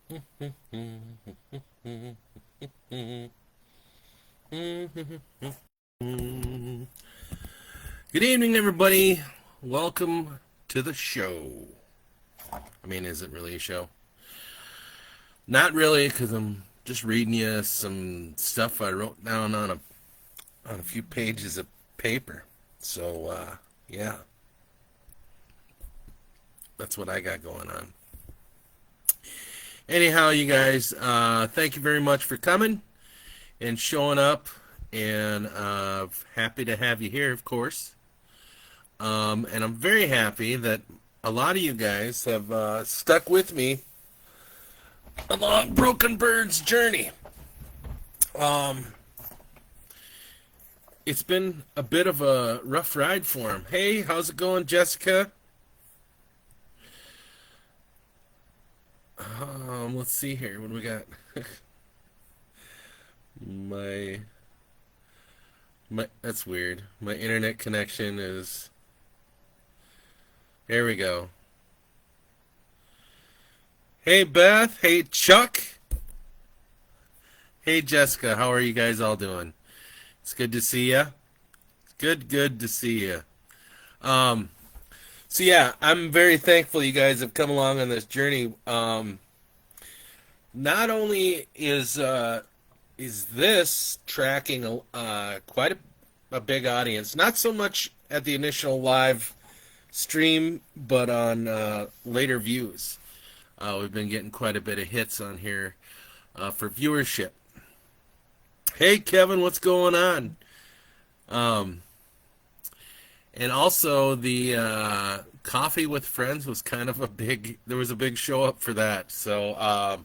Good evening, everybody. Welcome to the show. I mean, is it really a show? Not really, because I'm just reading you some stuff I wrote down on a few pages of paper. So, yeah, that's what I got going on. Anyhow, you guys, thank you very much for coming and showing up, and happy to have you here, of course. And I'm very happy that a lot of you guys have stuck with me along Broken Bird's journey. It's been a bit of a rough ride for him. Hey, how's it going, Jessica? Let's see here. What do we got? my my that's weird. My internet connection is. There we go. Hey, Beth. Hey, Chuck. Hey, Jessica. How are you guys all doing? It's good to see you. Good to see you. So yeah, I'm very thankful you guys have come along on this journey. Not only is this tracking quite a big audience, not so much at the initial live stream, but on later views. We've been getting quite a bit of hits on here for viewership. Hey, Kevin, what's going on? And also the Coffee with Friends was kind of there was a big show up for that. So,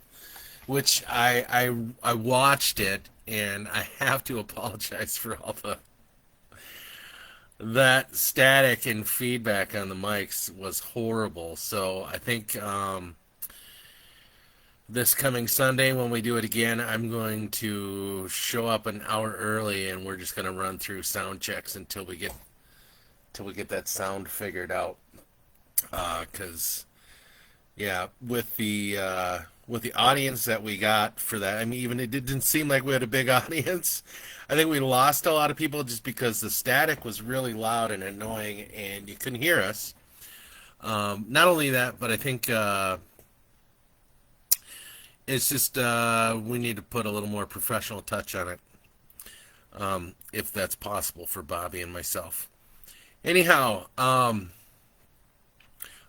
which I watched it, and I have to apologize for all that static and feedback on the mics was horrible. So I think this coming Sunday when we do it again, I'm going to show up an hour early, and we're just going to run through sound checks until we get that sound figured out. Because yeah, with the audience that we got for that, I mean, even it didn't seem like we had a big audience. I think we lost a lot of people just because the static was really loud and annoying, and you couldn't hear us. Not only that, but I think it's just we need to put a little more professional touch on it, if that's possible for Bobby and myself. Anyhow,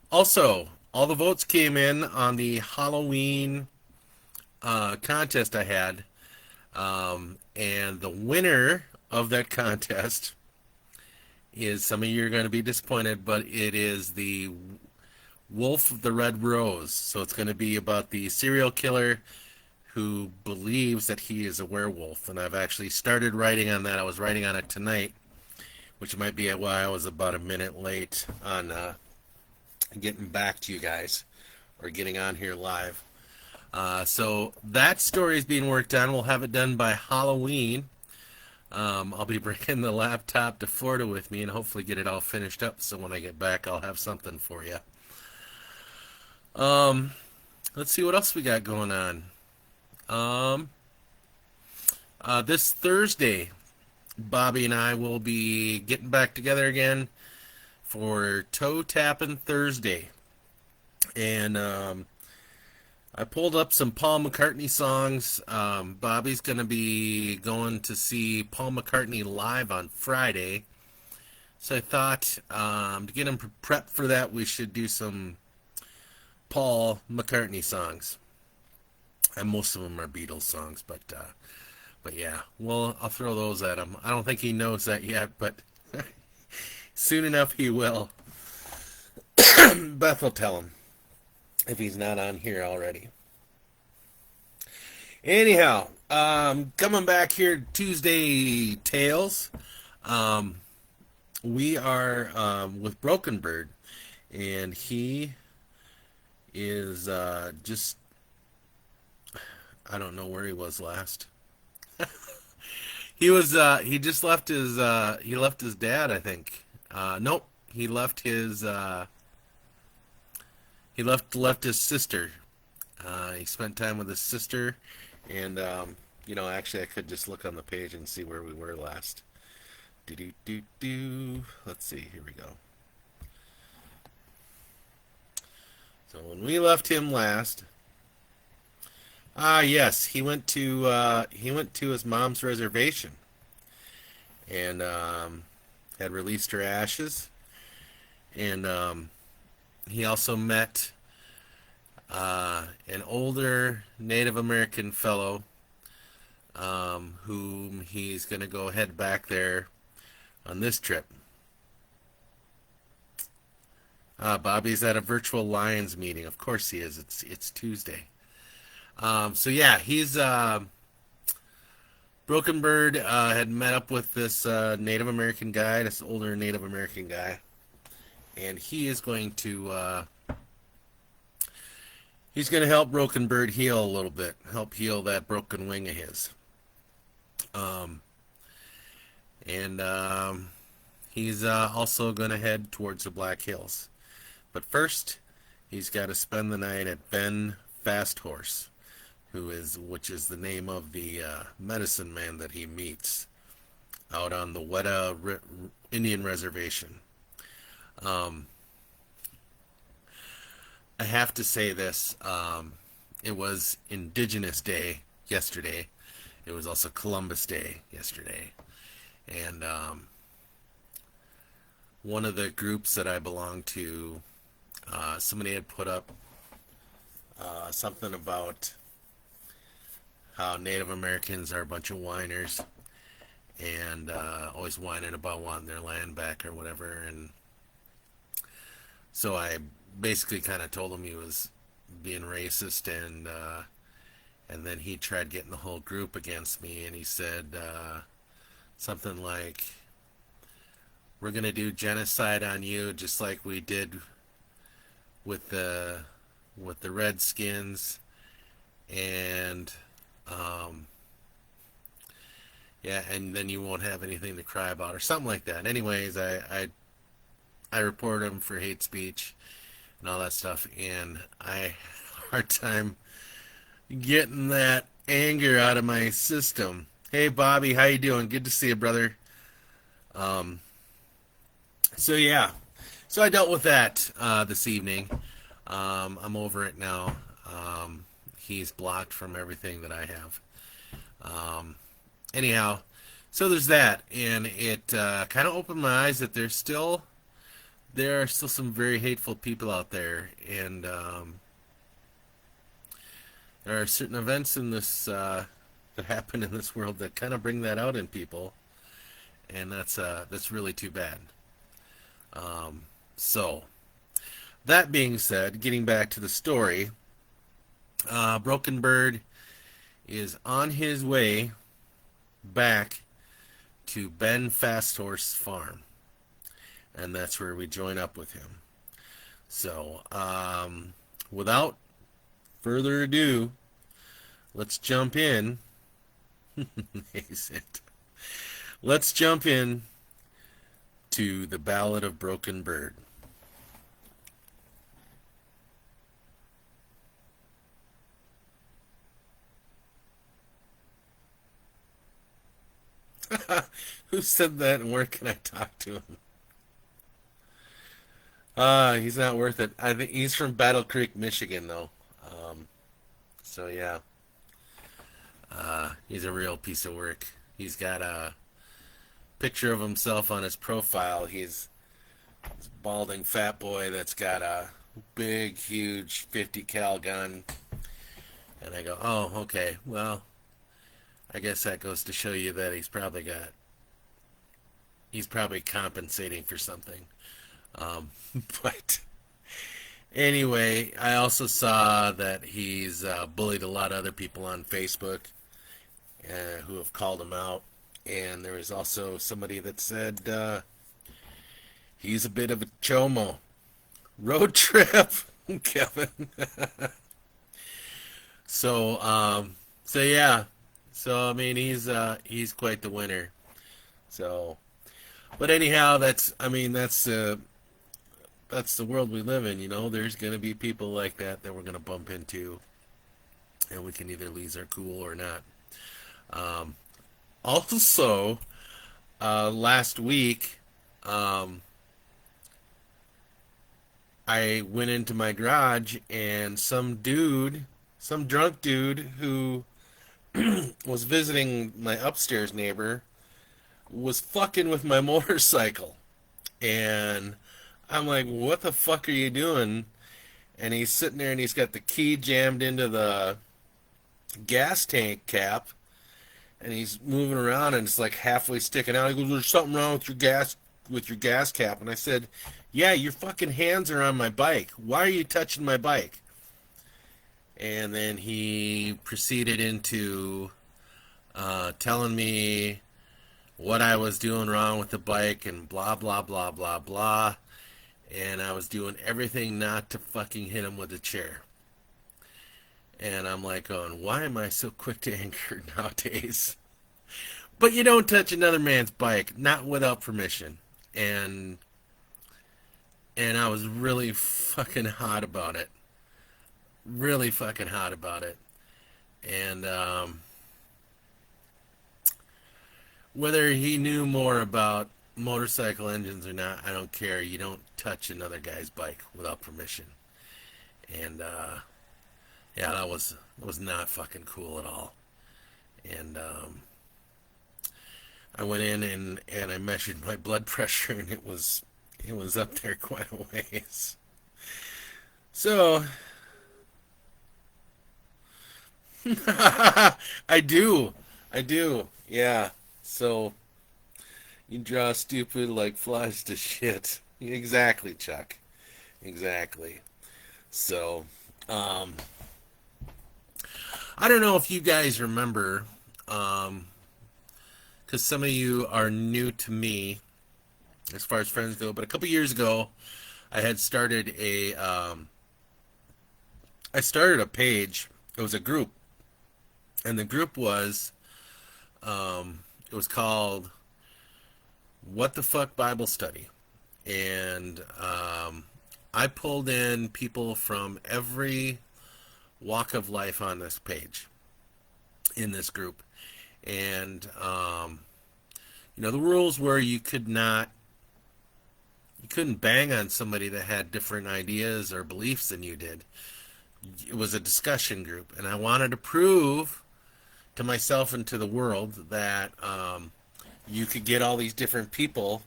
also, all the votes came in on the Halloween contest I had, and the winner of that contest is, some of you are going to be disappointed, but it is the Wolf of the Red Rose. So it's going to be about the serial killer who believes that he is a werewolf, and I've actually started writing on that. I was writing on it tonight, which might be why I was about a minute late on getting back to you guys, or getting on here live. So that story is being worked on. We'll have it done by Halloween. I'll be bringing the laptop to Florida with me and hopefully get it all finished up, so when I get back I'll have something for you. Let's see what else we got going on. This Thursday, Bobby and I will be getting back together again for Toe Tapping Thursday. And I pulled up some Paul McCartney songs. Bobby's going to be going to see Paul McCartney live on Friday. So I thought, to get him prepped for that, we should do some Paul McCartney songs. And most of them are Beatles songs, but yeah, well, I'll throw those at him. I don't think he knows that yet, but soon enough he will. Beth will tell him if he's not on here already. Anyhow, coming back here, Tuesday Tales. We are with Broken Bird, and he is just, I don't know where he was last. He just left his dad, I think. Nope, he left his sister. He spent time with his sister, and actually, I could just look on the page and see where we were last. Do do do do. Let's see. Here we go. So when we left him last, yes, he went to his mom's reservation and had released her ashes, and he also met an older Native American fellow whom he's going to go head back there on this trip. Bobby's at a virtual Lions meeting. Of course he is. It's Tuesday. So yeah, he's Broken Bird had met up with this Native American guy, this older Native American guy, and he's going to help Broken Bird heal a little bit, help heal that broken wing of his. And he's also going to head towards the Black Hills. But first, he's got to spend the night at Ben Fast Horse, which is the name of the medicine man that he meets out on the Weta Indian Reservation. I have to say this. It was Indigenous Day yesterday. It was also Columbus Day yesterday. And one of the groups that I belong to, somebody had put up something about how Native Americans are a bunch of whiners and always whining about wanting their land back or whatever. And so I basically kind of told him he was being racist, and then he tried getting the whole group against me, and he said something like, "We're gonna do genocide on you just like we did with the Redskins, and yeah, and then you won't have anything to cry about," or something like that. Anyways, I reported him for hate speech and all that stuff, and I had a hard time getting that anger out of my system. Hey Bobby, how you doing? Good to see you, brother. Um, so yeah, so I dealt with that this evening. I'm over it now. He's blocked from everything that I have. Anyhow, so there's that, and it kind of opened my eyes that there are still some very hateful people out there, and there are certain events in this that happen in this world that kind of bring that out in people, and that's really too bad. So that being said, getting back to the story, Broken Bird is on his way back to Ben Fasthorse's farm, and that's where we join up with him. So, without further ado, let's jump in. Let's jump in to the Ballad of Broken Bird. Who said that, and where can I talk to him? He's not worth it. I think he's from Battle Creek, Michigan, though. So yeah, he's a real piece of work. He's got a picture of himself on his profile. He's this balding fat boy that's got a big, huge 50 cal gun. And I go, oh, okay. Well, I guess that goes to show you that he's probably compensating for something. But anyway, I also saw that he's bullied a lot of other people on Facebook who have called him out. And there was also somebody that said he's a bit of a chomo. Road trip, Kevin. So yeah. So I mean, he's quite the winner. So, but anyhow, that's the world we live in. There's gonna be people like that we're gonna bump into, and we can either lose our cool or not. Um, Also, last week, um, I went into my garage and some drunk dude who was visiting my upstairs neighbor, was fucking with my motorcycle. And I'm like, what the fuck are you doing? And he's sitting there and he's got the key jammed into the gas tank cap, and he's moving around and it's like halfway sticking out. He goes, "There's something wrong with your gas cap." And I said, "Yeah, your fucking hands are on my bike. Why are you touching my bike?" And then he proceeded into telling me what I was doing wrong with the bike and blah blah blah blah blah. And I was doing everything not to fucking hit him with a chair. And I'm like going, why am I so quick to anger nowadays? But you don't touch another man's bike, not without permission. And I was really fucking hot about it. Really fucking hot about it. And whether he knew more about motorcycle engines or not, I don't care. You don't touch another guy's bike without permission. And yeah, that was not fucking cool at all. And I went in and I measured my blood pressure, and it was up there quite a ways. So I do, yeah. So you draw stupid like flies to shit. Exactly, Chuck. Exactly. So, um, I don't know if you guys remember, because some of you are new to me as far as friends go. But a couple years ago, I had started a page. It was a group, and the group it was called "What the Fuck Bible Study," and I pulled in people from every walk of life on this page in this group, and the rules were you couldn't bang on somebody that had different ideas or beliefs than you did. It was a discussion group, and I wanted to prove to myself and to the world that you could get all these different people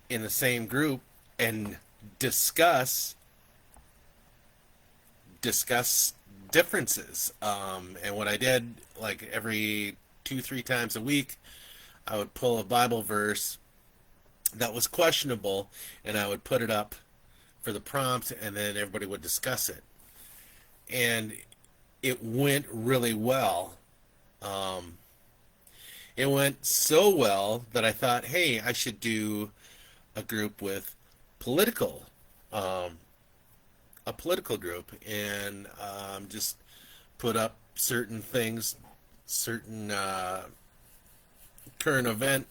in the same group and discuss differences. And what I did, like every 2-3 times a week, I would pull a Bible verse that was questionable, and I would put it up for the prompt, and then everybody would discuss it. And it went really well. Um, it went so well that I thought, hey, I should do a group with political, um, a political group, and just put up certain things, certain current event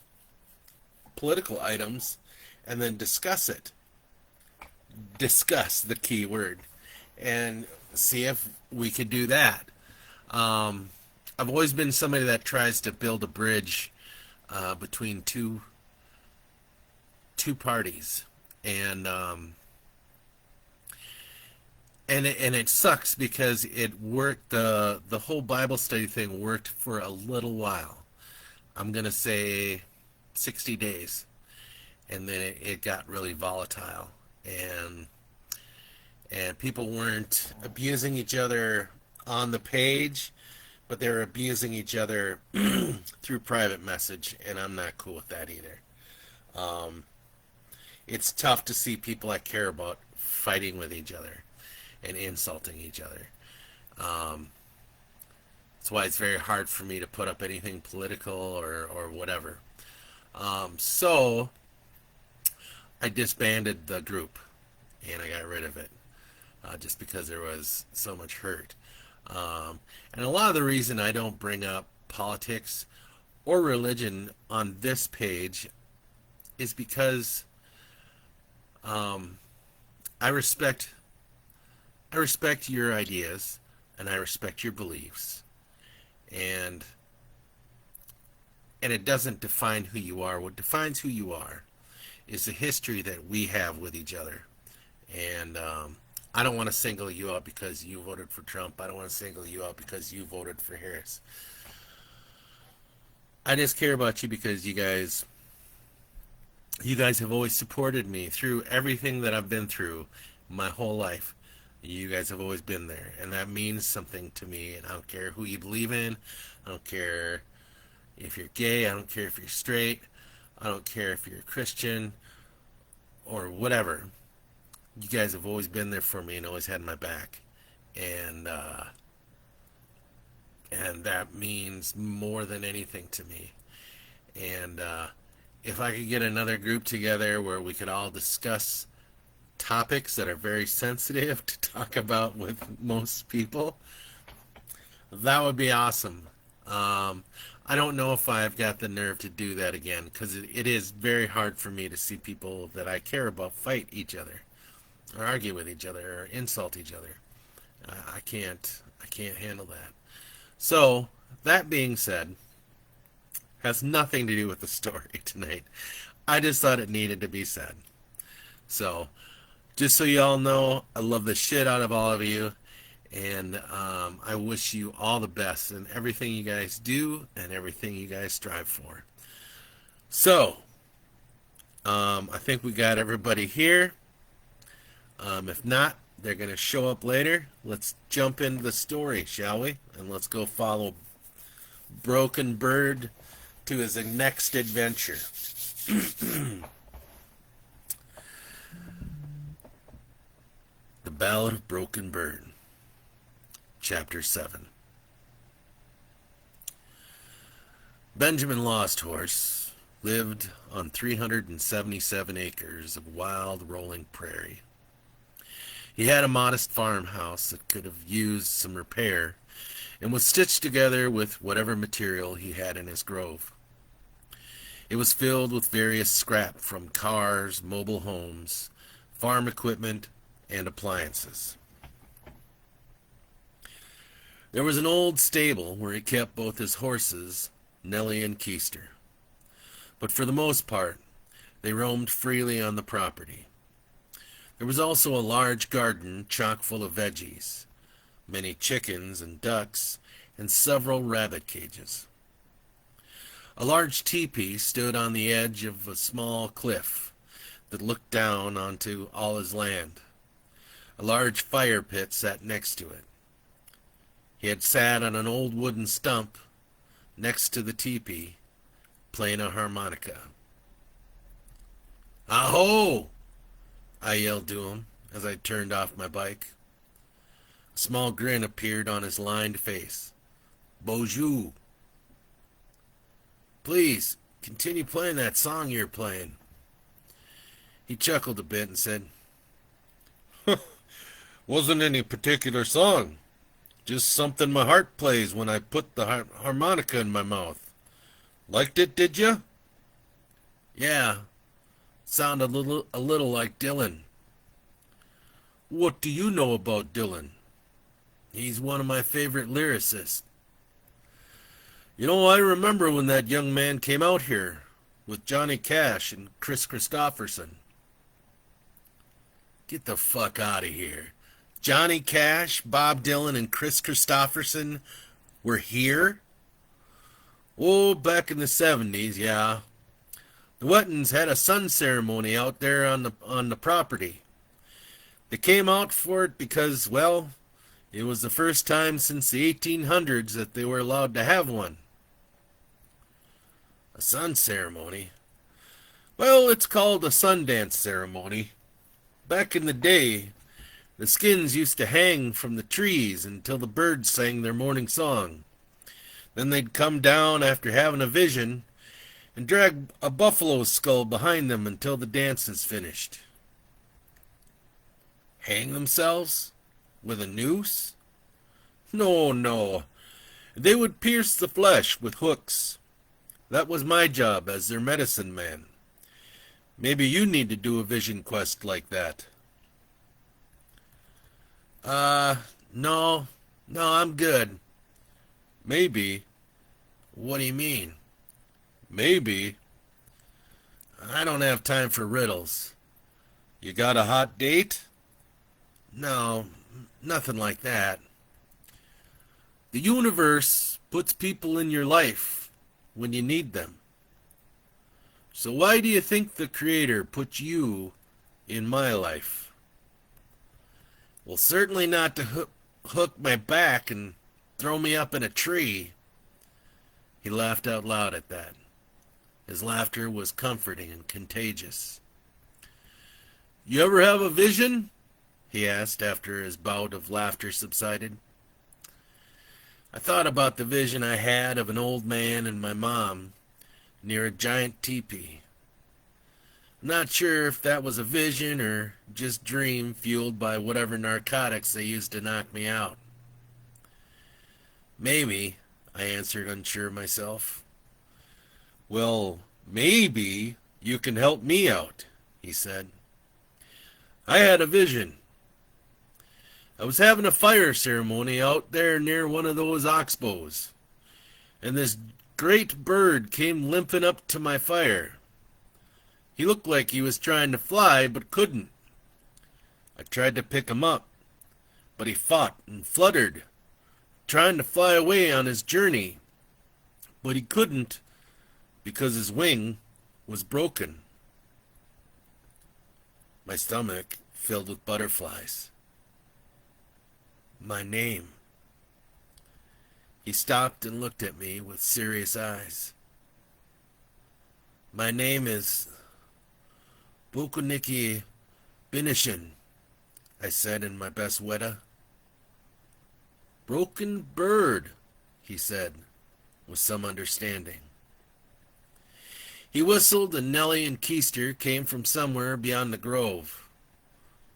political items, and then discuss it. Discuss the key word, and see if we could do that. Um, I've always been somebody that tries to build a bridge between two parties, and it sucks because it worked. The whole Bible study thing worked for a little while. I'm gonna say 60 days, and then it got really volatile, and people weren't abusing each other on the page, but they were abusing each other through private message, and I'm not cool with that either. Um, it's tough to see people I care about fighting with each other and insulting each other. Um, that's why it's very hard for me to put up anything political or whatever. So I disbanded the group and I got rid of it just because there was so much hurt. And a lot of the reason I don't bring up politics or religion on this page is because um, I respect your ideas. and I respect your beliefs. And it doesn't define who you are. What defines who you are is the history that we have with each other. And I don't want to single you out because you voted for Trump. I don't want to single you out because you voted for Harris. I just care about you because you guys have always supported me through everything that I've been through my whole life. You guys have always been there, and that means something to me. And I don't care who you believe in. I don't care if you're gay. I don't care if you're straight. I don't care if you're a Christian or whatever. You guys have always been there for me and always had my back. And that means more than anything to me. And if I could get another group together where we could all discuss topics that are very sensitive to talk about with most people, that would be awesome. I don't know if I've got the nerve to do that again, because it is very hard for me to see people that I care about fight each other, or argue with each other, or insult each other. I can't handle that. So, that being said, has nothing to do with the story tonight. I just thought it needed to be said. So, just so you all know, I love the shit out of all of you. And I wish you all the best in everything you guys do and everything you guys strive for. So, I think we got everybody here. If not, they're going to show up later. Let's jump into the story, shall we? And let's go follow Broken Bird to his next adventure. The Ballad of Broken Bird. Chapter 7. Benjamin Losthorse lived on 377 acres of wild rolling prairie. He had a modest farmhouse that could have used some repair and was stitched together with whatever material he had in his grove. It was filled with various scrap from cars, mobile homes, farm equipment, and appliances. There was an old stable where he kept both his horses, Nellie and Keister. But for the most part, they roamed freely on the property. There was also a large garden chock full of veggies, many chickens and ducks, and several rabbit cages. A large teepee stood on the edge of a small cliff that looked down onto all his land. A large fire pit sat next to it. He had sat on an old wooden stump next to the teepee, playing a harmonica. "Aho!" I yelled to him as I turned off my bike. A small grin appeared on his lined face. "Bonjour." "Please, continue playing that song you're playing." He chuckled a bit and said, "Wasn't any particular song. Just something my heart plays when I put the harmonica in my mouth. Liked it, did ya?" "Yeah, sounded a little like Dylan." "What do you know about Dylan?" "He's one of my favorite lyricists." I remember when that young man came out here with Johnny Cash and Chris Christopherson." "Get the fuck out of here. Johnny Cash, Bob Dylan, and Chris Christopherson were here?" "Oh, back in the 70s, yeah. The Wettons had a sun ceremony out there on the property. They came out for it because, well, it was the first time since the 1800s that they were allowed to have one." "A sun ceremony?" "Well, it's called a Sundance ceremony. Back in the day, the skins used to hang from the trees until the birds sang their morning song. Then they'd come down after having a vision and drag a buffalo's skull behind them until the dance is finished." "Hang themselves? With a noose?" "No, no. They would pierce the flesh with hooks. That was my job as their medicine man. Maybe you need to do a vision quest like that." No. No, I'm good. Maybe. What do you mean? Maybe. I don't have time for riddles. You got a hot date? No, nothing like that. The universe puts people in your life when you need them. So why do you think the Creator put you in my life? Well, certainly not to hook my back and throw me up in a tree. He laughed out loud at that. His laughter was comforting and contagious. You ever have a vision? He asked after his bout of laughter subsided. I thought about the vision I had of an old man and my mom near a giant teepee. I'm not sure if that was a vision or just dream fueled by whatever narcotics they used to knock me out. Maybe, I answered, unsure myself. Well, maybe you can help me out, he said. I had a vision. I was having a fire ceremony out there near one of those oxbows, and this great bird came limping up to my fire. He looked like he was trying to fly, but couldn't. I tried to pick him up, but he fought and fluttered, trying to fly away on his journey, but he couldn't because his wing was broken. My stomach filled with butterflies. My name. He stopped and looked at me with serious eyes. My name is Bukuniki Binishin, I said in my best Weta. Broken bird, he said, with some understanding. He whistled, and Nellie and Keister came from somewhere beyond the grove.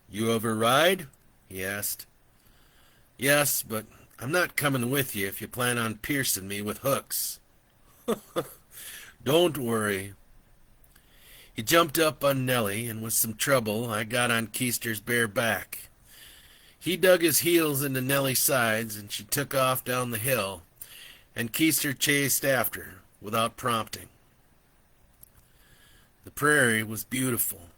You ever ride? He asked. Yes, but I'm not coming with you if you plan on piercing me with hooks. Don't worry. He jumped up on Nellie, and with some trouble I got on Keister's bare back. He dug his heels into Nellie's sides, and she took off down the hill, and Keister chased after, without prompting. The prairie was beautiful,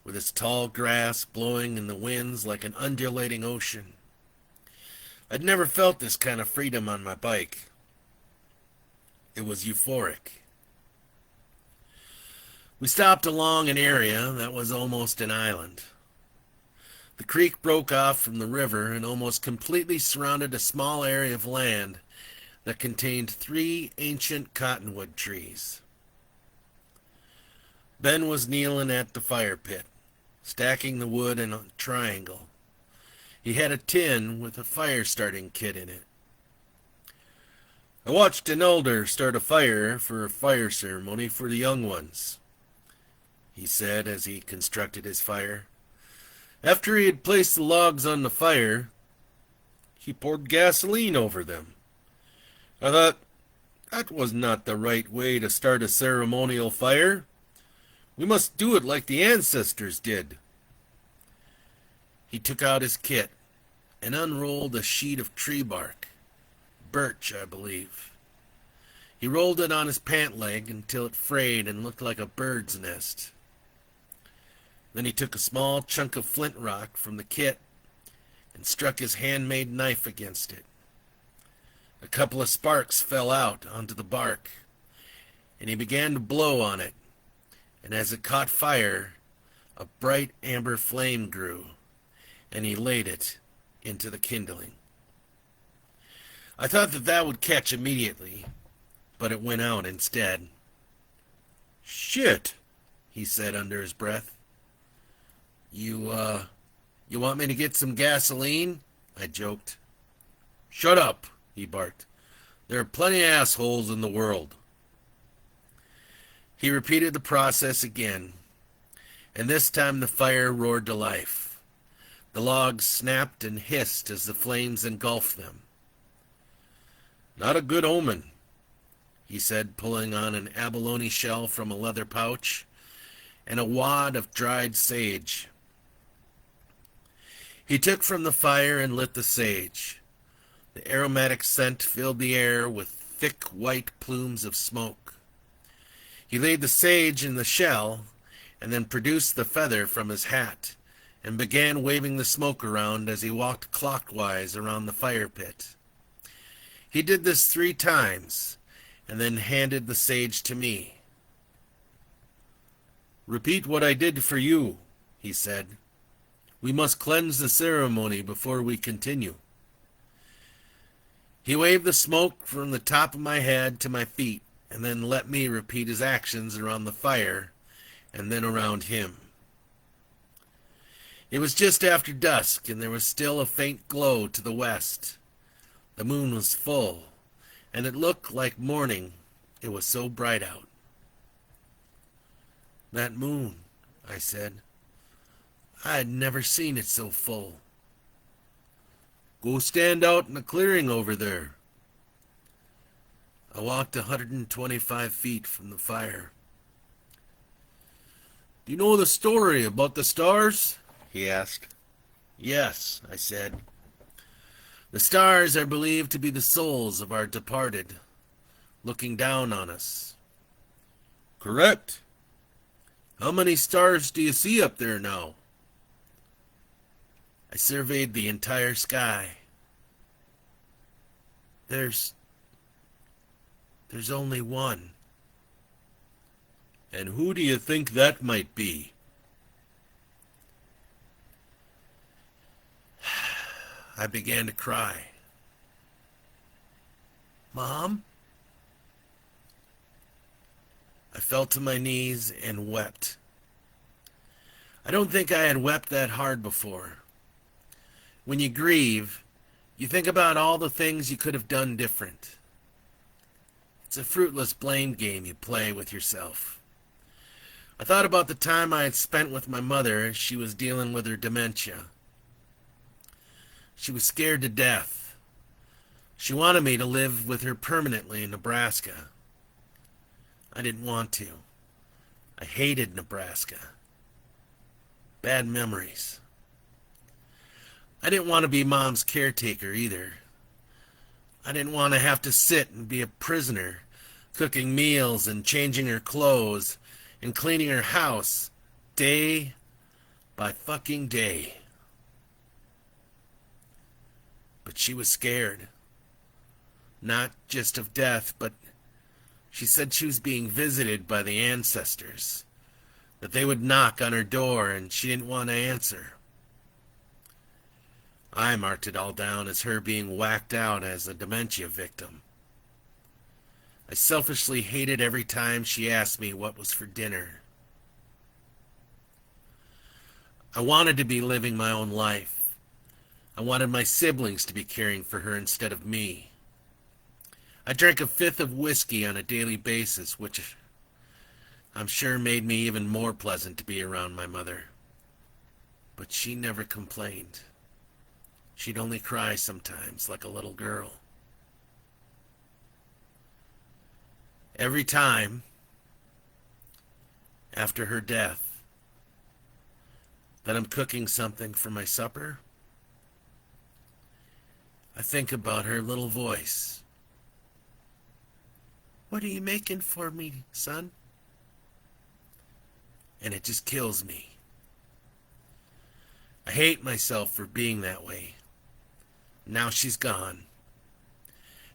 with its tall grass blowing in the winds like an undulating ocean. I'd never felt this kind of freedom on my bike. It was euphoric. We stopped along an area that was almost an island. The creek broke off from the river and almost completely surrounded a small area of land that contained 3 ancient cottonwood trees. Ben was kneeling at the fire pit, stacking the wood in a triangle. He had a tin with a fire-starting kit in it. I watched an elder start a fire for a fire ceremony for the young ones, he said as he constructed his fire. After he had placed the logs on the fire, he poured gasoline over them. I thought, that was not the right way to start a ceremonial fire. We must do it like the ancestors did. He took out his kit and unrolled a sheet of tree bark, birch, I believe. He rolled it on his pant leg until it frayed and looked like a bird's nest. Then he took a small chunk of flint rock from the kit and struck his handmade knife against it. A couple of sparks fell out onto the bark, and he began to blow on it, and as it caught fire, a bright amber flame grew, and he laid it into the kindling. I thought that would catch immediately, but it went out instead. Shit, he said under his breath. You want me to get some gasoline? I joked. Shut up, he barked. There are plenty of assholes in the world. He repeated the process again, and this time the fire roared to life. The logs snapped and hissed as the flames engulfed them. Not a good omen, he said, pulling on an abalone shell from a leather pouch and a wad of dried sage. He took from the fire and lit the sage. The aromatic scent filled the air with thick white plumes of smoke. He laid the sage in the shell and then produced the feather from his hat and began waving the smoke around as he walked clockwise around the fire pit. He did this 3 times and then handed the sage to me. "Repeat what I did for you," he said. "We must cleanse the ceremony before we continue." He waved the smoke from the top of my head to my feet and then let me repeat his actions around the fire and then around him. It was just after dusk and there was still a faint glow to the west. The moon was full and it looked like morning. It was so bright out. "That moon," I said. "I had never seen it so full." "Go stand out in the clearing over there." I walked 125 feet from the fire. "Do you know the story about the stars?" he asked. "Yes," I said. "The stars are believed to be the souls of our departed, looking down on us." "Correct. How many stars do you see up there now?" I surveyed the entire sky. There's only one." "And who do you think that might be?" I began to cry. "Mom?" I fell to my knees and wept. I don't think I had wept that hard before. When you grieve, you think about all the things you could have done different. It's a fruitless blame game you play with yourself. I thought about the time I had spent with my mother as she was dealing with her dementia. She was scared to death. She wanted me to live with her permanently in Nebraska. I didn't want to. I hated Nebraska. Bad memories. I didn't want to be Mom's caretaker either. I didn't want to have to sit and be a prisoner, cooking meals and changing her clothes and cleaning her house day by fucking day. But she was scared. Not just of death, but she said she was being visited by the ancestors, that they would knock on her door and she didn't want to answer. I marked it all down as her being whacked out as a dementia victim. I selfishly hated every time she asked me what was for dinner. I wanted to be living my own life. I wanted my siblings to be caring for her instead of me. I drank a fifth of whiskey on a daily basis, which I'm sure made me even more pleasant to be around my mother. But she never complained. She'd only cry sometimes, like a little girl. Every time, after her death, that I'm cooking something for my supper, I think about her little voice. "What are you making for me, son?" And it just kills me. I hate myself for being that way. Now she's gone,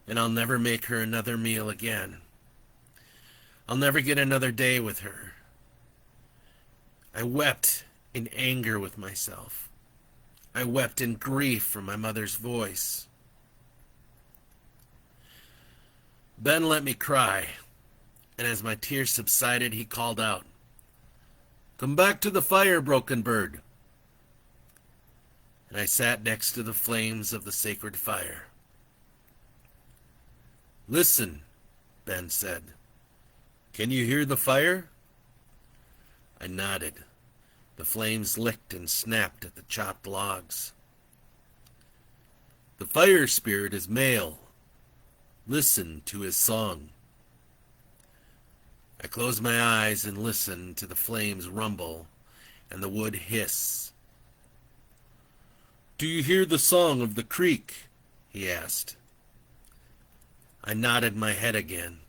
and I'll never make her another meal again. I'll never get another day with her. I wept in anger with myself. I wept in grief for my mother's voice. Ben let me cry, and as my tears subsided, he called out, "Come back to the fire, broken bird." And I sat next to the flames of the sacred fire. "Listen," Ben said. "Can you hear the fire?" I nodded. The flames licked and snapped at the chopped logs. "The fire spirit is male. Listen to his song." I closed my eyes and listened to the flames rumble and the wood hiss. "Do you hear the song of the creek?" he asked. I nodded my head again.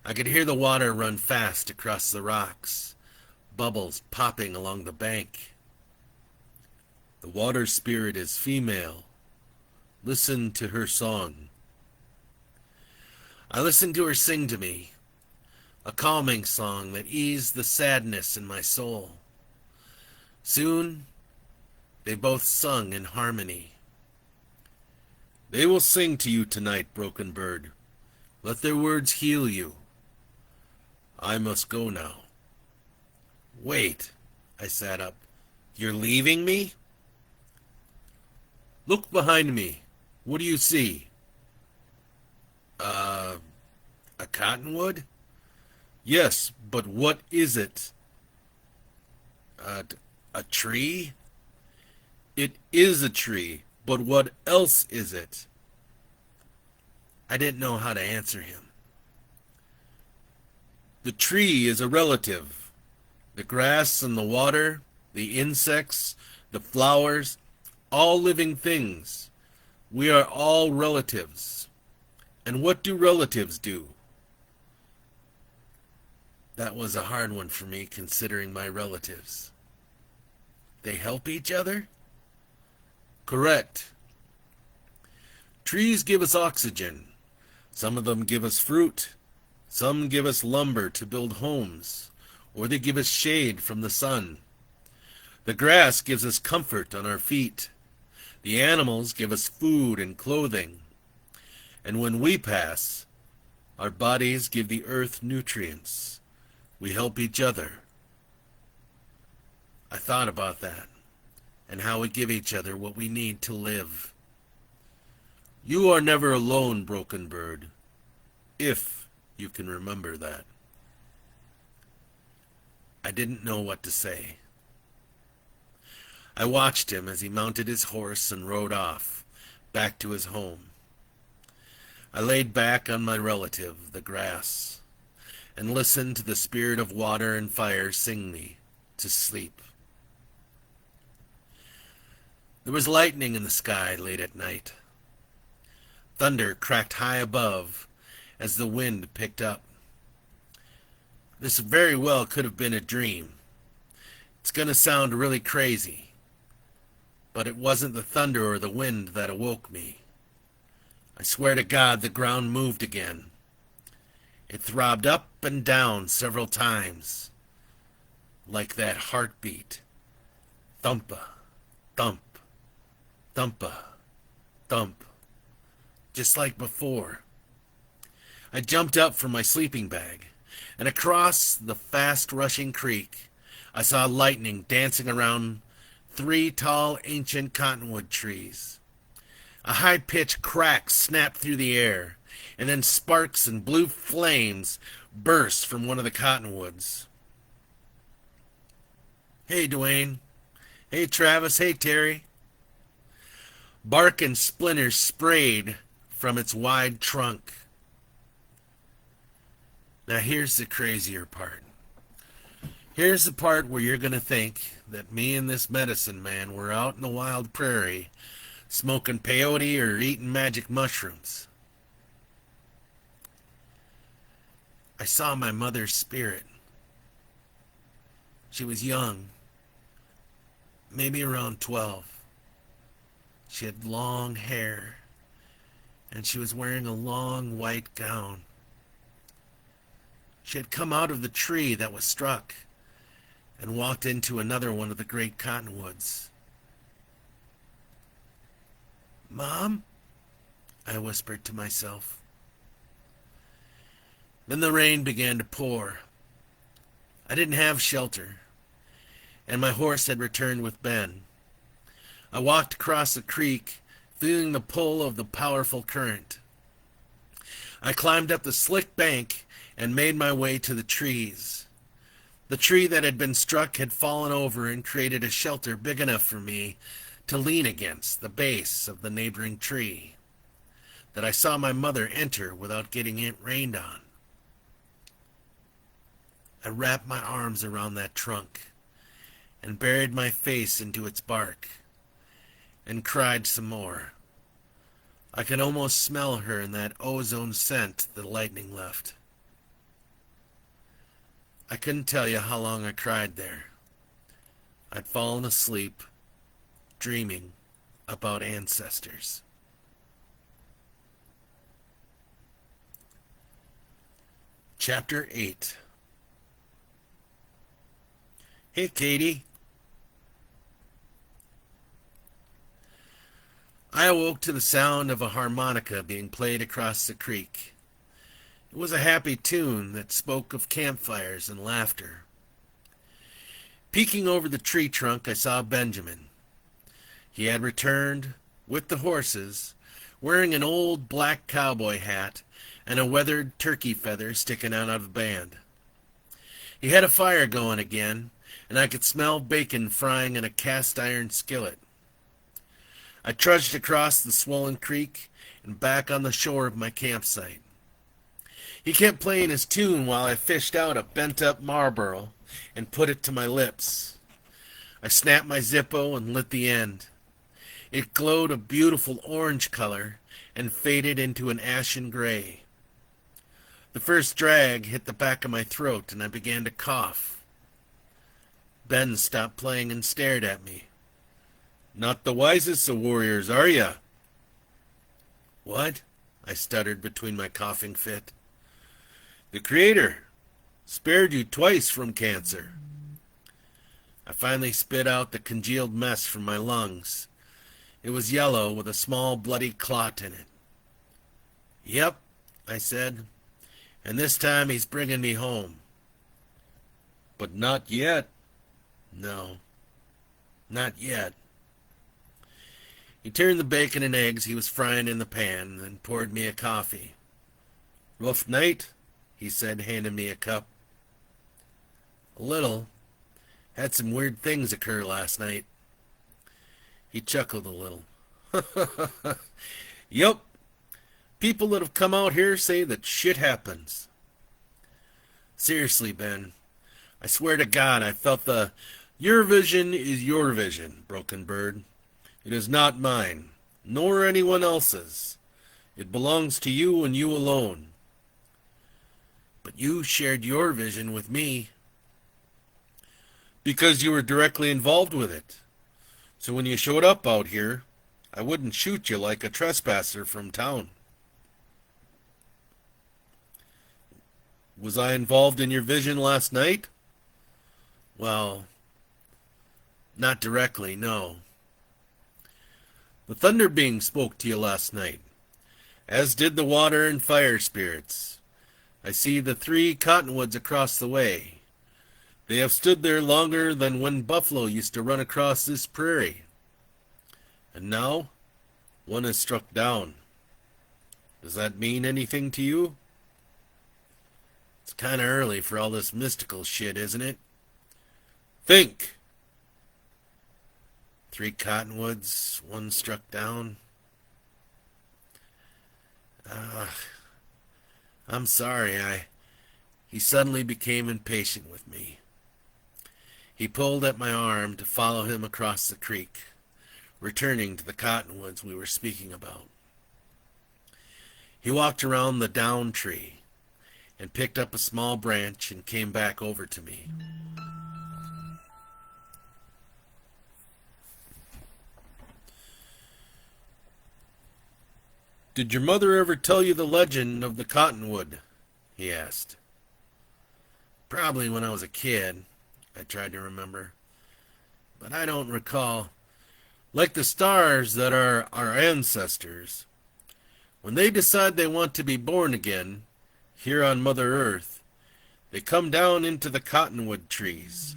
I could hear the water run fast across the rocks, bubbles popping along the bank. The water spirit is female. Listen to her song. I listened to her sing to me, a calming song that eased the sadness in my soul. Soon, they both sung in harmony. They will sing to you tonight, broken bird. Let their words heal you. I must go now. Wait, I sat up. You're leaving me? Look behind me. What do you see? A cottonwood? Yes, but what is it? A tree? It is a tree, but what else is it? I didn't know how to answer him. The tree is a relative. The grass and the water, the insects, the flowers, all living things. We are all relatives. And what do relatives do? That was a hard one for me, considering my relatives. They help each other? Correct. Trees give us oxygen. Some of them give us fruit. Some give us lumber to build homes, or they give us shade from the sun. The grass gives us comfort on our feet. The animals give us food and clothing. And when we pass, our bodies give the earth nutrients. We help each other. I thought about that, and how we give each other what we need to live. You are never alone, broken bird, if you can remember that. I didn't know what to say. I watched him as he mounted his horse and rode off, back to his home. I laid back on my relative, the grass, and listened to the spirit of water and fire sing me to sleep. There was lightning in the sky late at night. Thunder cracked high above as the wind picked up. This very well could have been a dream. It's going to sound really crazy, but it wasn't the thunder or the wind that awoke me. I swear to God, the ground moved again. It throbbed up and down several times, like that heartbeat. Thumpa, thump, thumpa, thump, just like before. I jumped up from my sleeping bag, and across the fast-rushing creek, I saw lightning dancing around 3 tall ancient cottonwood trees. A high-pitched crack snapped through the air, and then sparks and blue flames burst from one of the cottonwoods. Hey, Dwayne. Hey, Travis. Hey, Terry. Bark and splinters sprayed from its wide trunk. Now here's the crazier part. Here's the part where you're going to think that me and this medicine man were out in the wild prairie smoking peyote or eating magic mushrooms. I saw my mother's spirit. She was young, maybe around 12. She had long hair, and she was wearing a long white gown. She had come out of the tree that was struck and walked into another one of the great cottonwoods. "Mom?" I whispered to myself. Then the rain began to pour. I didn't have shelter, and my horse had returned with Ben. I walked across the creek, feeling the pull of the powerful current. I climbed up the slick bank and made my way to the trees. The tree that had been struck had fallen over and created a shelter big enough for me to lean against the base of the neighboring tree that I saw my mother enter without getting it rained on. I wrapped my arms around that trunk and buried my face into its bark and cried some more. I could almost smell her in that ozone scent the lightning left. I couldn't tell you how long I cried there. I'd fallen asleep, dreaming about ancestors. Chapter 8. Hey, Katie. I awoke to the sound of a harmonica being played across the creek. It was a happy tune that spoke of campfires and laughter. Peeking over the tree trunk, I saw Benjamin. He had returned, with the horses, wearing an old black cowboy hat and a weathered turkey feather sticking out of the band. He had a fire going again, and I could smell bacon frying in a cast-iron skillet. I trudged across the swollen creek and back on the shore of my campsite. He kept playing his tune while I fished out a bent-up Marlboro and put it to my lips. I snapped my Zippo and lit the end. It glowed a beautiful orange color and faded into an ashen gray. The first drag hit the back of my throat and I began to cough. Ben stopped playing and stared at me. "Not the wisest of warriors, are ya?" "What?" I stuttered between my coughing fit. "The Creator spared you twice from cancer." I finally spit out the congealed mess from my lungs. It was yellow with a small bloody clot in it. "Yep," I said, "and this time he's bringing me home." "But not yet." "No, not yet." He turned the bacon and eggs he was frying in the pan, then poured me a coffee. "Rough night?" he said, handing me a cup. "A little. Had some weird things occur last night." He chuckled a little. "Yup. People that have come out here say that shit happens." "Seriously, Ben, I swear to God I felt the 'your vision is your vision,' Broken Bird. It is not mine, nor anyone else's. It belongs to you and you alone." "But you shared your vision with me." "Because you were directly involved with it. So when you showed up out here, I wouldn't shoot you like a trespasser from town." "Was I involved in your vision last night?" "Well, not directly, no. The Thunder Being spoke to you last night, as did the water and fire spirits. I see the 3 cottonwoods across the way. They have stood there longer than when buffalo used to run across this prairie. And now, one is struck down. Does that mean anything to you?" "It's kind of early for all this mystical shit, isn't it?" "Think." 3 cottonwoods, 1 struck down. I'm sorry, He suddenly became impatient with me. He pulled at my arm to follow him across the creek, returning to the cottonwoods we were speaking about. He walked around the down tree and picked up a small branch and came back over to me. "Did your mother ever tell you the legend of the cottonwood?" he asked. "Probably when I was a kid," I tried to remember. "But I don't recall. Like the stars that are our ancestors. When they decide they want to be born again, here on Mother Earth, they come down into the cottonwood trees.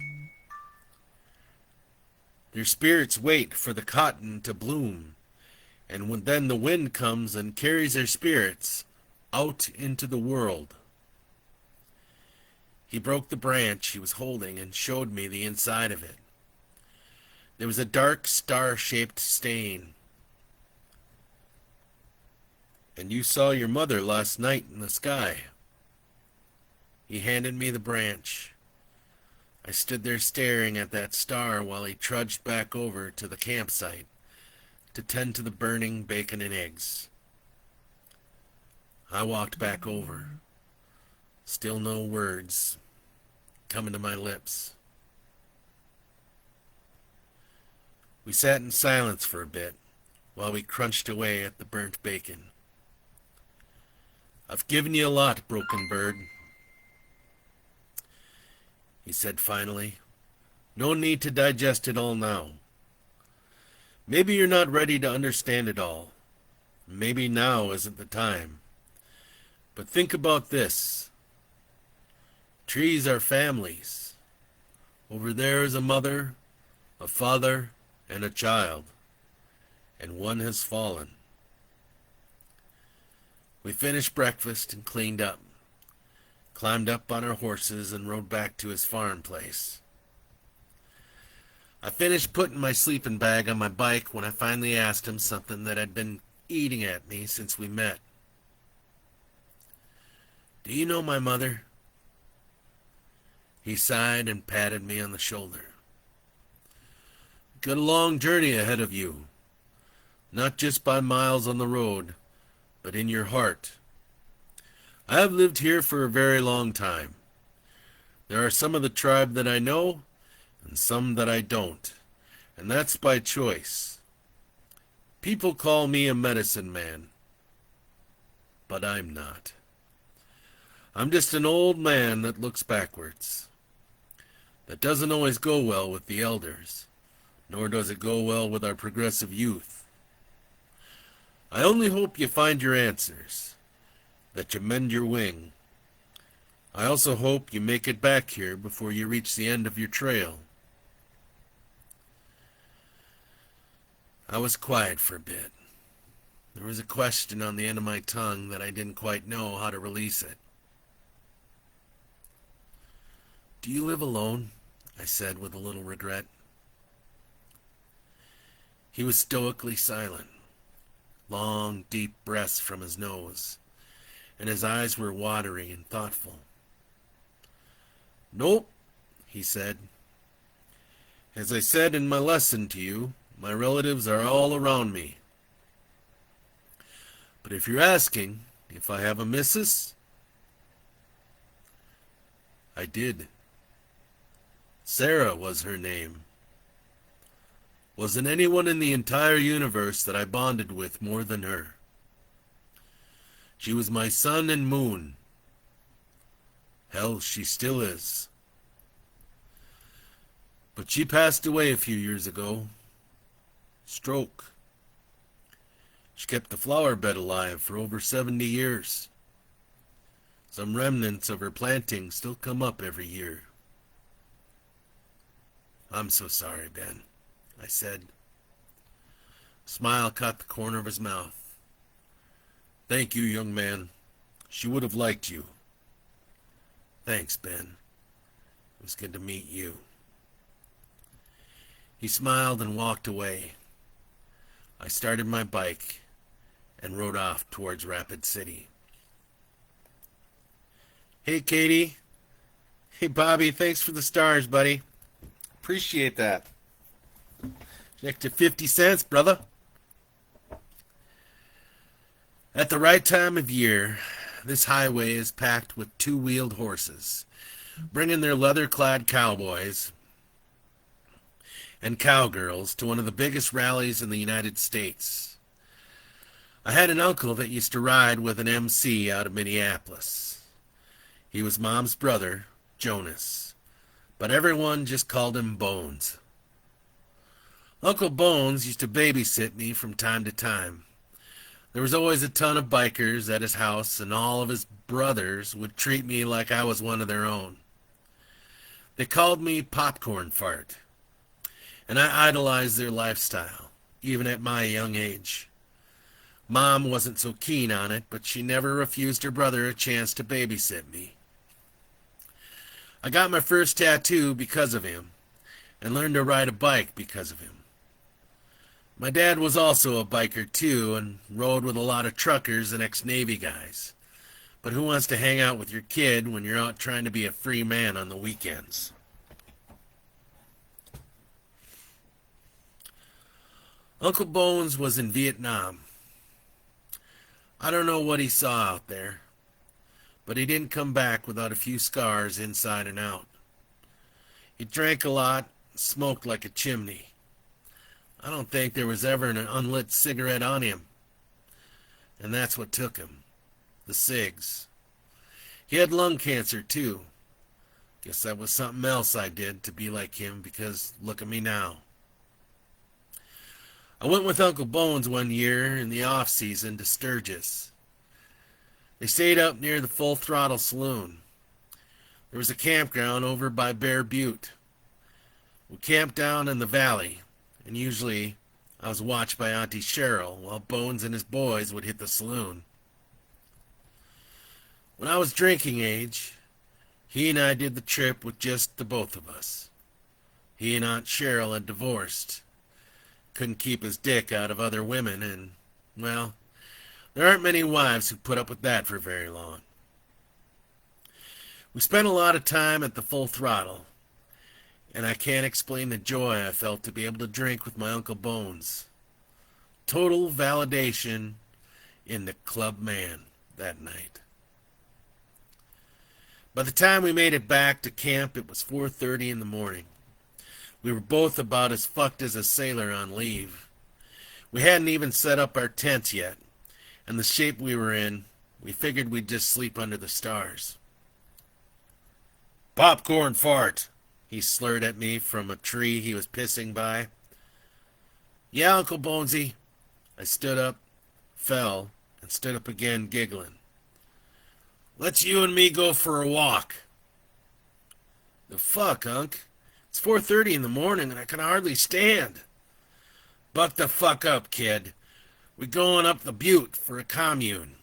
Their spirits wait for the cotton to bloom, and then the wind comes and carries their spirits out into the world." He broke the branch he was holding and showed me the inside of it. There was a dark star-shaped stain. "And you saw your mother last night in the sky." He handed me the branch. I stood there staring at that star while he trudged back over to the campsite to tend to the burning bacon and eggs. I walked back over. Still no words coming to my lips. We sat in silence for a bit while we crunched away at the burnt bacon. "I've given you a lot, Broken Bird," he said finally. "No need to digest it all now. Maybe you're not ready to understand it all. Maybe now isn't the time. But think about this. Trees are families. Over there is a mother, a father, and a child, and one has fallen." We finished breakfast and cleaned up, climbed up on our horses, and rode back to his farm place. I finished putting my sleeping bag on my bike when I finally asked him something that had been eating at me since we met. "Do you know my mother?" He sighed and patted me on the shoulder. "Got a long journey ahead of you, not just by miles on the road, but in your heart. I have lived here for a very long time. There are some of the tribe that I know, and some that I don't, and that's by choice. People call me a medicine man, but I'm not. I'm just an old man that looks backwards. That doesn't always go well with the elders, nor does it go well with our progressive youth. I only hope you find your answers, that you mend your wing. I also hope you make it back here before you reach the end of your trail." I was quiet for a bit. There was a question on the end of my tongue that I didn't quite know how to release it. "Do you live alone?" I said with a little regret. He was stoically silent, long, deep breaths from his nose, and his eyes were watery and thoughtful. "Nope," he said. "As I said in my lesson to you, my relatives are all around me. But if you're asking if I have a missus, I did. Sarah was her name. Wasn't anyone in the entire universe that I bonded with more than her. She was my sun and moon. Hell, she still is. But she passed away a few years ago. Stroke. She kept the flower bed alive for over 70 years. Some remnants of her planting still come up every year." "I'm so sorry, Ben," I said. A smile caught the corner of his mouth. "Thank you, young man. She would have liked you." "Thanks, Ben. It was good to meet you." He smiled and walked away. I started my bike and rode off towards Rapid City. "Hey, Katie." "Hey, Bobby. Thanks for the stars, buddy. Appreciate that. Next to 50 cents, brother." At the right time of year, this highway is packed with two-wheeled horses, bringing their leather-clad cowboys and cowgirls to one of the biggest rallies in the United States. I had an uncle that used to ride with an MC out of Minneapolis. He was Mom's brother, Jonas, but everyone just called him Bones. Uncle Bones used to babysit me from time to time. There was always a ton of bikers at his house, and all of his brothers would treat me like I was one of their own. They called me Popcorn Fart, and I idolized their lifestyle, even at my young age. Mom wasn't so keen on it, but she never refused her brother a chance to babysit me. I got my first tattoo because of him, and learned to ride a bike because of him. My dad was also a biker too, and rode with a lot of truckers and ex-Navy guys. But who wants to hang out with your kid when you're out trying to be a free man on the weekends? Uncle Bones was in Vietnam. I don't know what he saw out there, but he didn't come back without a few scars inside and out. He drank a lot, smoked like a chimney. I don't think there was ever an unlit cigarette on him, and that's what took him, the cigs. He had lung cancer, too. Guess that was something else I did to be like him, because look at me now. I went with Uncle Bones one year in the off-season to Sturgis. They stayed up near the Full Throttle Saloon. There was a campground over by Bear Butte. We camped down in the valley, and usually I was watched by Auntie Cheryl while Bones and his boys would hit the saloon. When I was drinking age, he and I did the trip with just the both of us. He and Aunt Cheryl had divorced. Couldn't keep his dick out of other women, and, well, there aren't many wives who put up with that for very long. We spent a lot of time at the Full Throttle, and I can't explain the joy I felt to be able to drink with my Uncle Bones. Total validation in the club man that night. By the time we made it back to camp, it was 4:30 in the morning. We were both about as fucked as a sailor on leave. We hadn't even set up our tents yet, and the shape we were in, we figured we'd just sleep under the stars. "Popcorn fart," he slurred at me from a tree he was pissing by. "Yeah, Uncle Bonesy." I stood up, fell, and stood up again, giggling. "Let's you and me go for a walk." "The fuck, Unc? It's 4:30 in the morning and I can hardly stand." "Buck the fuck up, kid. We're going up the butte for a commune."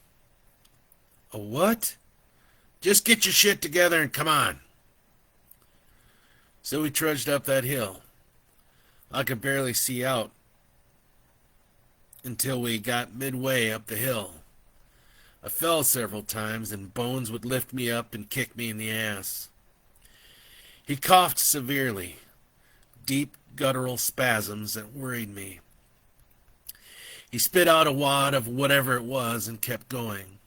"A what?" "Just get your shit together and come on." So we trudged up that hill. I could barely see out until we got midway up the hill. I fell several times, and Bones would lift me up and kick me in the ass. He coughed severely, deep guttural spasms that worried me. He spit out a wad of whatever it was and kept going,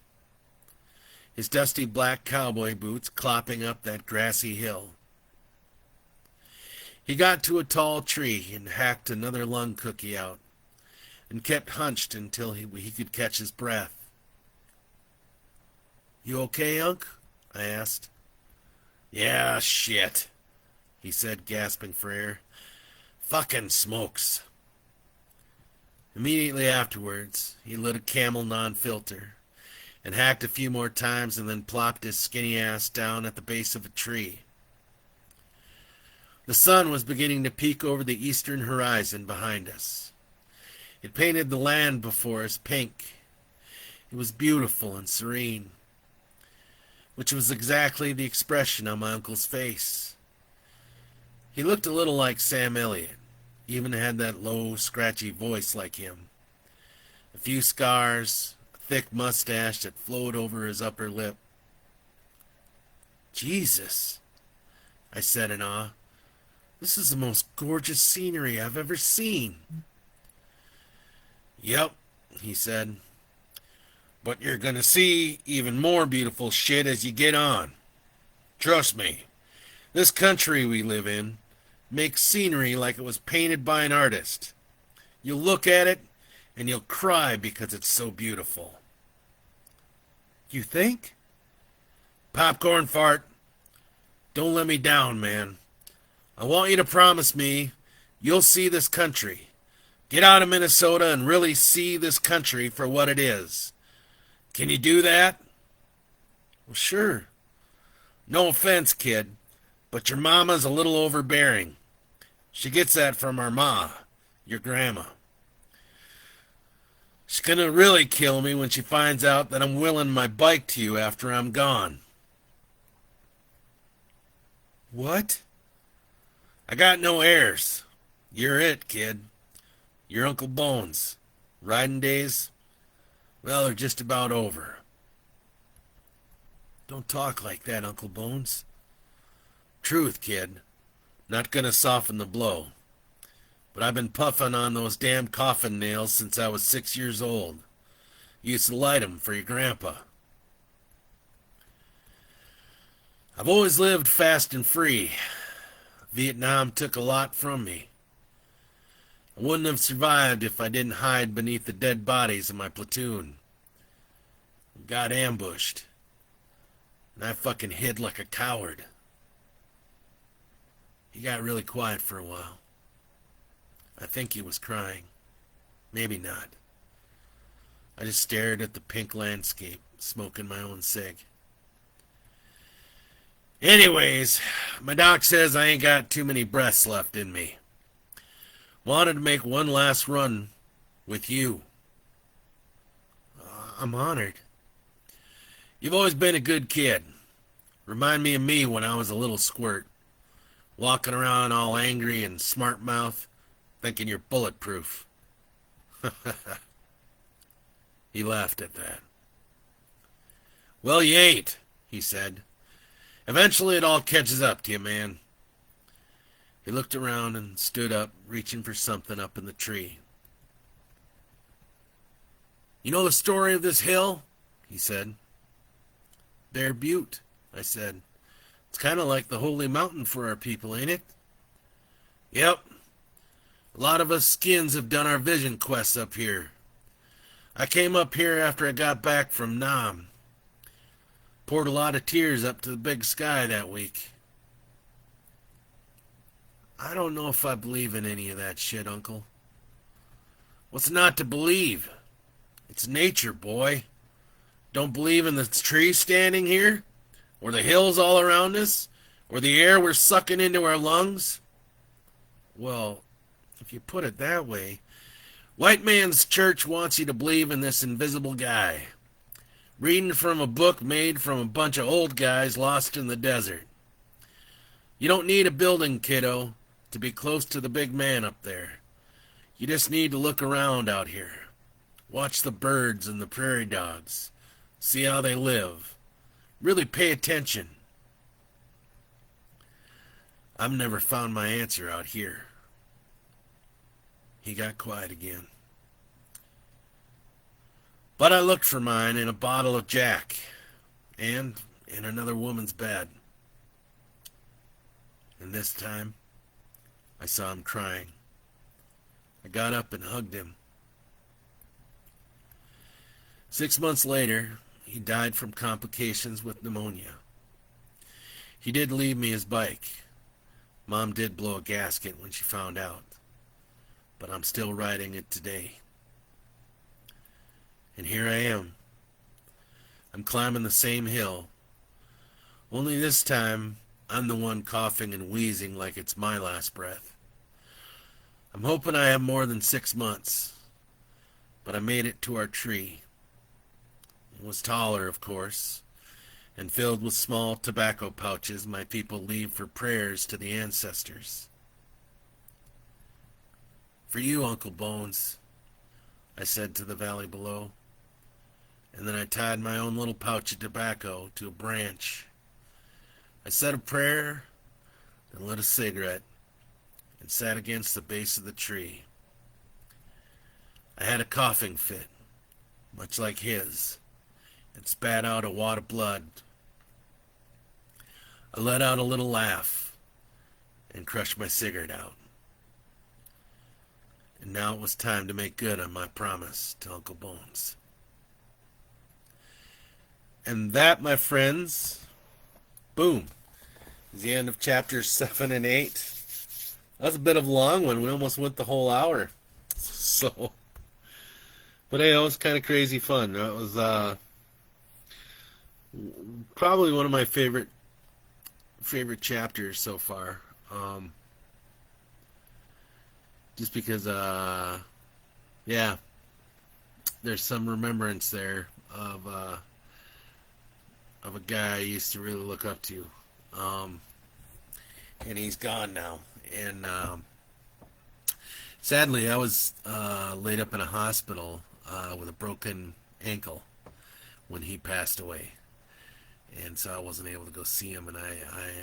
his dusty black cowboy boots clopping up that grassy hill. He got to a tall tree and hacked another lung cookie out, and kept hunched until he could catch his breath. "You okay, Unc?" I asked. "Yeah, shit," he said, gasping for air. "Fucking smokes." Immediately afterwards, he lit a Camel non-filter and hacked a few more times and then plopped his skinny ass down at the base of a tree. The sun was beginning to peek over the eastern horizon behind us. It painted the land before us pink. It was beautiful and serene, which was exactly the expression on my uncle's face. He looked a little like Sam Elliott, even had that low, scratchy voice like him. A few scars, a thick mustache that flowed over his upper lip. "Jesus," I said in awe. "This is the most gorgeous scenery I've ever seen." "Yep," he said. "But you're gonna see even more beautiful shit as you get on. Trust me, this country we live in makes scenery like it was painted by an artist. You'll look at it and you'll cry because it's so beautiful." "You think?" "Popcorn fart. Don't let me down, man. I want you to promise me you'll see this country. Get out of Minnesota and really see this country for what it is. Can you do that?" "Well, sure." "No offense, kid, but your mama's a little overbearing. She gets that from our ma, your grandma. She's gonna really kill me when she finds out that I'm willing my bike to you after I'm gone." "What?" "I got no heirs. You're it, kid. Your Uncle Bones. Riding days, well, they're just about over." "Don't talk like that, Uncle Bones." "Truth, kid. Not gonna soften the blow. But I've been puffing on those damn coffin nails since I was 6 years old. You used to light 'em for your grandpa. I've always lived fast and free. Vietnam took a lot from me. I wouldn't have survived if I didn't hide beneath the dead bodies of my platoon. Got ambushed. And I fucking hid like a coward. He got really quiet for a while. I think he was crying. Maybe not. I just stared at the pink landscape, smoking my own cig. Anyways, my doc says I ain't got too many breaths left in me. Wanted to make one last run with you. I'm honored. You've always been a good kid. Remind me of me when I was a little squirt. Walking around all angry and smart mouth, thinking you're bulletproof. He laughed at that. Well, you ain't, he said. Eventually it all catches up to you, man. He looked around and stood up, reaching for something up in the tree. You know the story of this hill? He said. Bear Butte, I said. It's kind of like the holy mountain for our people, ain't it? Yep. A lot of us skins have done our vision quests up here. I came up here after I got back from Nam. Poured a lot of tears up to the big sky that week. I don't know if I believe in any of that shit, Uncle. What's not to believe? It's nature, boy. Don't believe in the trees standing here? Or the hills all around us? Or the air we're sucking into our lungs? Well, if you put it that way, white man's church wants you to believe in this invisible guy. Reading from a book made from a bunch of old guys lost in the desert. You don't need a building, kiddo, to be close to the big man up there. You just need to look around out here. Watch the birds and the prairie dogs. See how they live. Really pay attention. I've never found my answer out here. He got quiet again. But I looked for mine in a bottle of Jack and in another woman's bed. And this time, I saw him crying. I got up and hugged him. 6 months later, he died from complications with pneumonia. He did leave me his bike. Mom did blow a gasket when she found out. But I'm still riding it today. And here I am. I'm climbing the same hill. Only this time, I'm the one coughing and wheezing like it's my last breath. I'm hoping I have more than 6 months. But I made it to our tree. It was taller, of course, and filled with small tobacco pouches my people leave for prayers to the ancestors. For you, Uncle Bones, I said to the valley below. And then I tied my own little pouch of tobacco to a branch. I said a prayer, then lit a cigarette, and sat against the base of the tree. I had a coughing fit, much like his, and spat out a wad of blood. I let out a little laugh and crushed my cigarette out. And now it was time to make good on my promise to Uncle Bones. And that, my friends, boom, is the end of chapters 7 and 8. That was a bit of a long one. We almost went the whole hour. So, but hey, it was kind of crazy fun. That was probably one of my favorite chapters so far. Just because, yeah, there's some remembrance there of a guy I used to really look up to. And he's gone now. And sadly, I was laid up in a hospital with a broken ankle when he passed away. And so I wasn't able to go see him, and I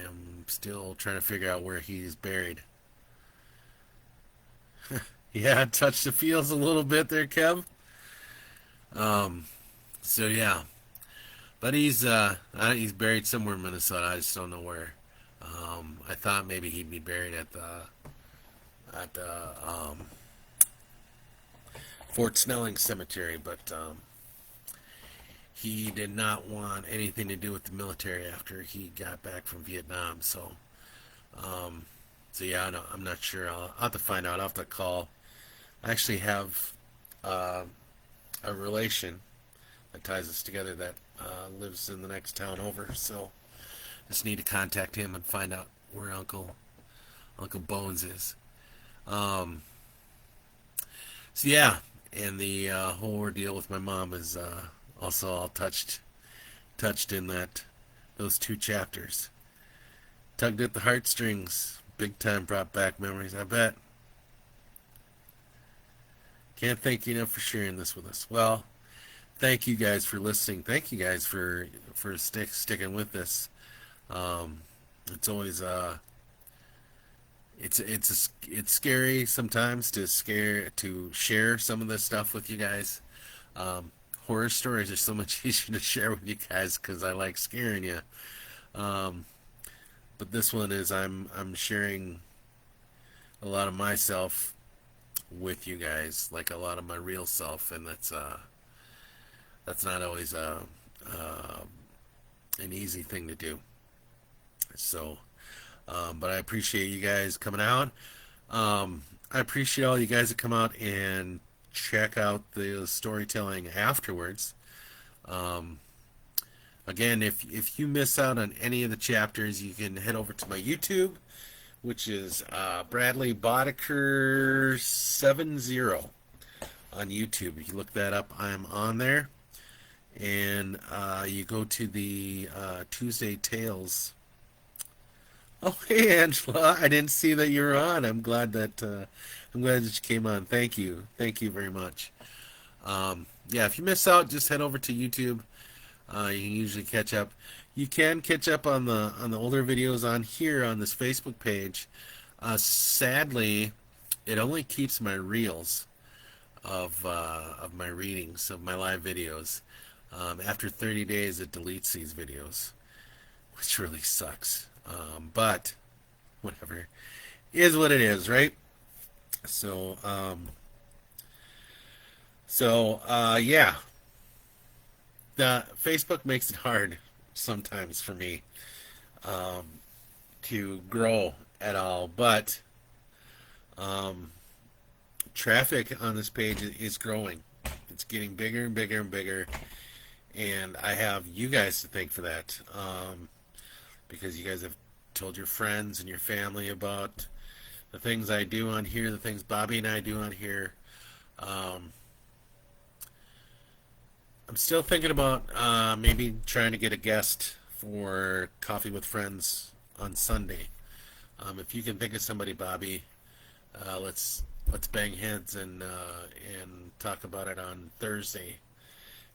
am still trying to figure out where he's buried. Yeah, touched the feels a little bit there, Kev. Um, so yeah, but he's buried somewhere in Minnesota. I just don't know where. I thought maybe he'd be buried at the Fort Snelling Cemetery, but he did not want anything to do with the military after he got back from Vietnam. Um, so yeah, no, I'm not sure. I'll have to find out. I'll have to call. I actually have uh, a relation that ties us together that lives in the next town over. So just need to contact him and find out where Uncle Bones is. Um, so yeah, and the whole ordeal with my mom is also all touched in that those two chapters. Tugged at the heartstrings, big time, brought back memories. I bet. Can't thank you enough for sharing this with us. Well, thank you guys for listening. Thank you guys for sticking with this. Um, it's always it's scary sometimes to share some of this stuff with you guys. Um, Horror stories are so much easier to share with you guys because I like scaring you. Um, but this one is I'm sharing a lot of myself with you guys, like a lot of my real self, and that's not always uh, an easy thing to do. So, but I appreciate you guys coming out. I appreciate all you guys that come out and check out the storytelling afterwards. Um, Again, if you miss out on any of the chapters, you can head over to my YouTube, which is Bradley Bodeker 70 on YouTube. If you look that up, I'm on there. And you go to the Tuesday Tales. Oh, hey Angela, I didn't see that you were on. I'm glad that you came on. Thank you very much. Yeah, if you miss out, just head over to YouTube. You can usually catch up. You can catch up on the older videos on here on this Facebook page. Sadly, it only keeps my reels of my readings of my live videos. After 30 days, it deletes these videos, which really sucks. But whatever, is what it is, right? So yeah, the Facebook makes it hard sometimes for me um, to grow at all, but um, traffic on this page is growing. It's getting bigger and bigger and bigger, and I have you guys to thank for that because you guys have told your friends and your family about the things I do on here, the things Bobby and I do on here. Um, I'm still thinking about maybe trying to get a guest for Coffee with Friends on Sunday. If you can think of somebody, Bobby, let's bang heads and talk about it on Thursday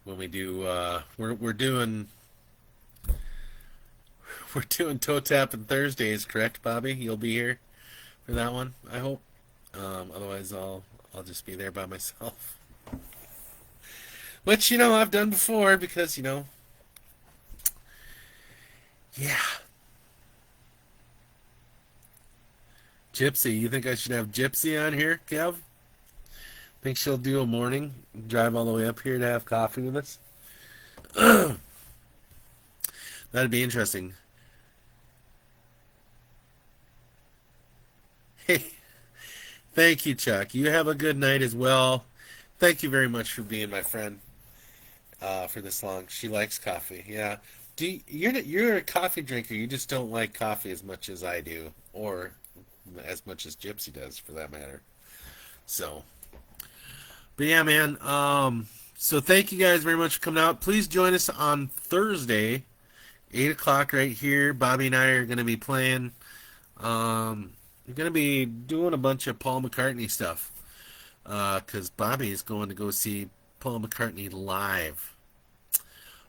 when we do. We're doing we're doing toe tapping Thursdays, correct, Bobby? You'll be here for that one, I hope. Otherwise, I'll just be there by myself. Which I've done before because yeah. Gypsy, you think I should have Gypsy on here, Kev? Think she'll do a morning drive all the way up here to have coffee with us? That'd be interesting. Hey, thank you, Chuck. You have a good night as well. Thank you very much for being my friend for this long. She likes coffee. Yeah. You're a coffee drinker. You just don't like coffee as much as I do, or as much as Gypsy does, for that matter. So, but yeah, man. So thank you guys very much for coming out. Please join us on Thursday, 8 o'clock, right here. Bobby and I are going to be playing. We're going to be doing a bunch of Paul McCartney stuff. Because Bobby is going to go see Paul McCartney live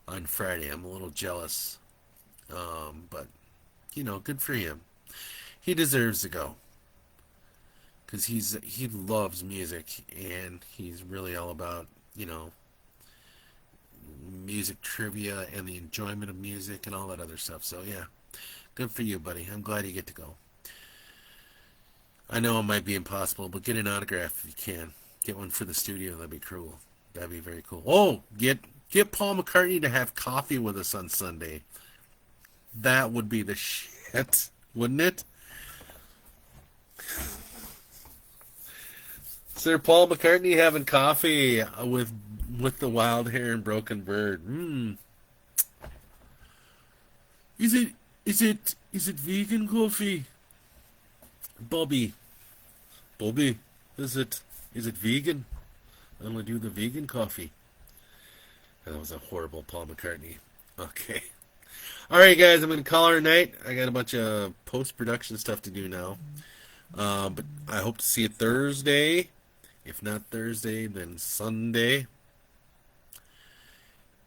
on Friday. I'm a little jealous. But, good for him. He deserves to go. Because he loves music. And he's really all about, music trivia and the enjoyment of music and all that other stuff. So yeah, good for you, buddy. I'm glad you get to go. I know it might be impossible, but get an autograph if you can. Get one for the studio. That'd be cool. That'd be very cool. Oh, get Paul McCartney to have coffee with us on Sunday. That would be the shit, wouldn't it? Sir Paul McCartney having coffee with the wild hair and broken bird. Is it vegan coffee? Bobby, is it vegan? I only do the vegan coffee. That was a horrible Paul McCartney. Okay. All right, guys, I'm going to call her a night. I got a bunch of post-production stuff to do now. But I hope to see you Thursday. If not Thursday, then Sunday.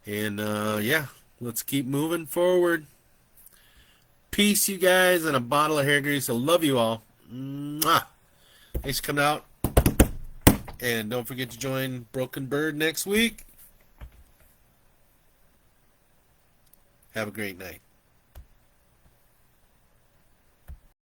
And, yeah, let's keep moving forward. Peace, you guys, and a bottle of hair grease. I love you all. Mwah. Thanks for coming out. And don't forget to join Broken Bird next week. Have a great night.